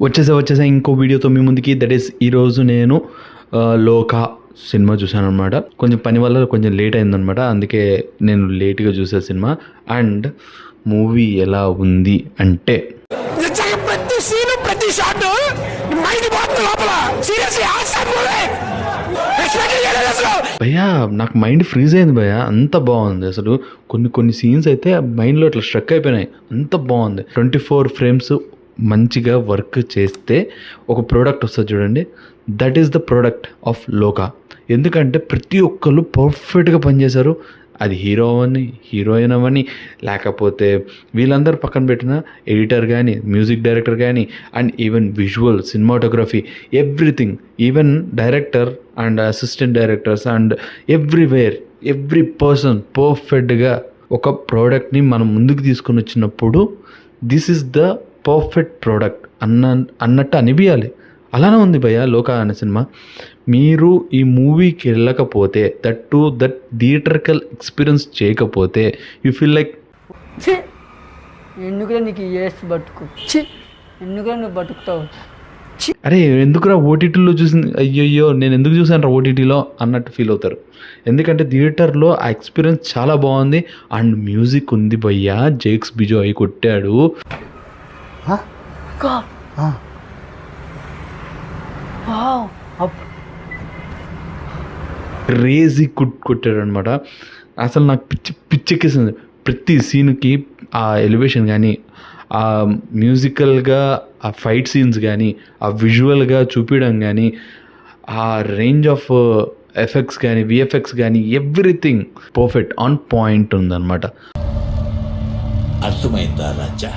వచ్చేసా ఇంకో వీడియోతో మీ ముందుకి. దట్ ఈస్ ఈరోజు నేను లోకా సినిమా చూశాను అనమాట. కొంచెం పని వల్ల కొంచెం లేట్ అయిందనమాట, అందుకే నేను లేట్గా చూసే సినిమా. అండ్ మూవీ ఎలా ఉంది అంటే భయ్యా నాకు మైండ్ ఫ్రీజ్ అయింది భయ్యా, అంత బాగుంది అసలు. కొన్ని సీన్స్ అయితే మైండ్లో ఇట్లా స్ట్రక్ అయిపోయినాయి, అంత బాగుంది. 24 ఫ్రేమ్స్ మంచిగా వర్క్ చేస్తే ఒక ప్రోడక్ట్ వస్తుంది చూడండి, that is the product of లోకా. ఎందుకంటే ప్రతి ఒక్కళ్ళు పర్ఫెక్ట్గా పనిచేశారు. అది హీరో అవని, హీరోయిన్ అవని, లేకపోతే వీళ్ళందరూ పక్కన పెట్టిన ఎడిటర్ కానీ, మ్యూజిక్ డైరెక్టర్ కానీ, and even visual, cinematography, everything, even director and assistant directors and everywhere, every person పర్ఫెక్ట్గా ఒక ప్రోడక్ట్ని మనం ముందుకు తీసుకొని వచ్చినప్పుడు this is the perfect product అన్నట్టు అనిపించాలి. అలానే ఉంది భయ్య లోకా అనే సినిమా. మీరు ఈ మూవీకి వెళ్ళకపోతే, దట్ థియేటర్కల్ ఎక్స్పీరియన్స్ చేయకపోతే యూ ఫీల్ లైక్ ఎందుకురా నీకు ఏసి బతుకు, ఎందుకురా నువ్వు బతుకుతావు, అరే ఎందుకురా ఓటీటీలో చూసింది, అయ్యయ్యో నేను ఎందుకు చూసాను రా ఓటీటీలో అన్నట్టు ఫీల్ అవుతారు. ఎందుకంటే థియేటర్లో ఆ ఎక్స్పీరియన్స్ చాలా బాగుంది. అండ్ మ్యూజిక్ ఉంది భయ్య, జేక్స్ బిజోయ్ కొట్టాడు. క్రేజీ కొట్టాడు అనమాట. అసలు నాకు పిచ్చెక్కేసింది. ప్రతి సీన్కి ఆ ఎలివేషన్ కానీ, ఆ మ్యూజికల్గా ఆ ఫైట్ సీన్స్ కానీ, ఆ విజువల్గా చూపించడం కానీ, ఆ రేంజ్ ఆఫ్ ఎఫెక్ట్స్ కానీ, విఎఫ్ఎక్స్ కానీ, ఎవ్రీథింగ్ పర్ఫెక్ట్ ఆన్ పాయింట్ ఉందన్నమాట. అర్థమైందా రాజా?